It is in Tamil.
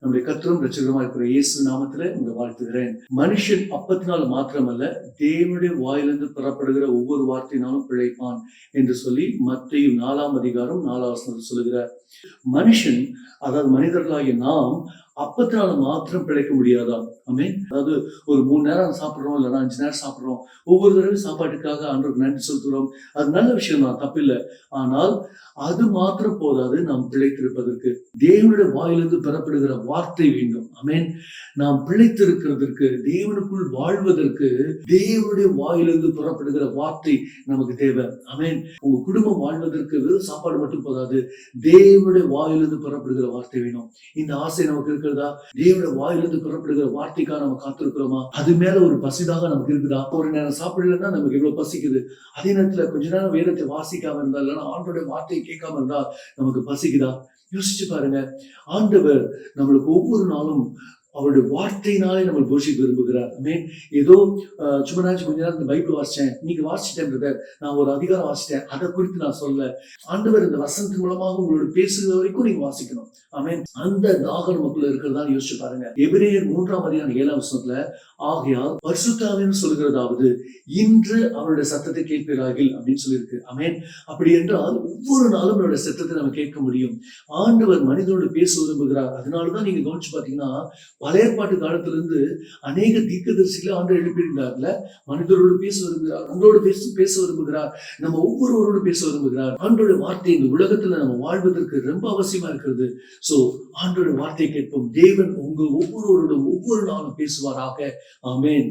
நம்முடைய கர்த்தரும் இரட்சகருமா இருக்கிற இயேசு நாமத்திலே உங்களை வாழ்த்துகிறேன். மனுஷன் அப்பத்தினால் மாத்திரமல்ல, தேவனுடைய வாயிலிருந்து பெறப்படுகிற ஒவ்வொரு வார்த்தையினாலும் பிழைப்பான் என்று சொல்லி மத்தேயு 4:4 சொல்லுகிறார். மனுஷன், அதாவது மனிதர்களாகிய நாம் அப்பத்தினால மாத்திரம் பிழைக்க முடியாதா? ஆமென். அதாவது ஒரு 3 நேரம் சாப்பிடுறோம், இல்லைன்னா 5 நேரம் சாப்பிடுறோம். ஒவ்வொரு தடவை சாப்பாட்டுக்காக ஆண்டவருக்கு நன்றி செலுத்துகிறோம். அது நல்ல விஷயம் தான், தப்பில்லை. ஆனால் அது மாத்திரம் போதாது நாம் பிழைத்திருப்பதற்கு. தேவனுடைய வாயிலிருந்து பெறப்படுகிற வார்த்தை வேண்டும். ஆமென். நாம் பிழைத்திருக்கிறதற்கு, தேவனுக்குள் வாழ்வதற்கு தேவனுடைய வாயிலிருந்து பெறப்படுகிற வார்த்தை நமக்கு தேவை. ஆமென். உங்க குடும்பம் வாழ்வதற்கு வெறும் சாப்பாடு மட்டும் போதாது, தேவனுடைய வாயிலிருந்து பெறப்படுகிற வார்த்தை வேணும். இந்த ஆசை நமக்கு இருக்கிறதா? தேவனுடைய வாயிலிருந்து பெறப்படுகிற வார்த்தைக்காக நம்ம காத்திருக்கிறோமா? அது மேல ஒரு பசிதாக நமக்கு இருக்குதா? ஒரு நேரம் சாப்பிடலன்னா நமக்கு எவ்வளவு பசிக்குது. அதே நேரத்துல கொஞ்ச நேரம் வேதத்தை வாசிக்காம இருந்தா, இல்லைன்னா ஆண்டோட வார்த்தையை கேட்காம இருந்தா நமக்கு பசிக்குதா? யோசிச்சு பாருங்க. ஆண்டவர் நம்மளுக்கு ஒவ்வொரு நாளும் அவருடைய வார்த்தையினாலே நம்ம போஷிக்க விரும்புகிறார். ஆமென். ஏதோ சும்மா கொஞ்ச நேரம் இந்த பைபிள் வாசிச்சேன், நீங்க வாசிச்சிட்டேன், நான் ஒரு அதிகாரம் வாசிட்டேன், அதை குறித்து நான் சொல்ல. ஆண்டவர் இந்த வசனத்தின் மூலமாக உங்களோட பேசுகிற வரைக்கும் நீங்க வாசிக்கணும். ஆமென். அந்த தாகம் நமக்குள்ள இருக்கிறதா யோசிச்சு பாருங்க. எபிரேயர் 3:7 ஆகையால் பரிசுத்த ஆவியானவர் சொல்கிறதாவது, இன்று அவருடைய சத்தத்தை கேட்பீராகில் அப்படின்னு சொல்லியிருக்கு. ஆமென். அப்படி என்றால் ஒவ்வொரு நாளும் அவருடைய சத்தத்தை நம்ம கேட்க முடியும். ஆண்டவர் மனிதனோடு பேச விரும்புகிறார். அதனாலதான் நீங்க கவனிச்சு பாத்தீங்கன்னா, பழைய ஏற்பாட்டு காலத்திலிருந்து அநேக தீர்க்கதரிசிகளை ஆண்டவர் எழுப்பியிருந்தார்ல. மனிதரோடு பேச விரும்புகிறார், உங்களோடு பேச விரும்புகிறார், நம்ம ஒவ்வொருவரோடு பேச விரும்புகிறார். ஆண்டோட வார்த்தை இந்த உலகத்துல நம்ம வாழ்வதற்கு ரொம்ப அவசியமா இருக்கிறது. சோ ஆண்டோட வார்த்தையை கேட்போம். தேவன் உங்க ஒவ்வொருவரோடும் ஒவ்வொரு நாளும் பேசுவாராக. ஆமென்.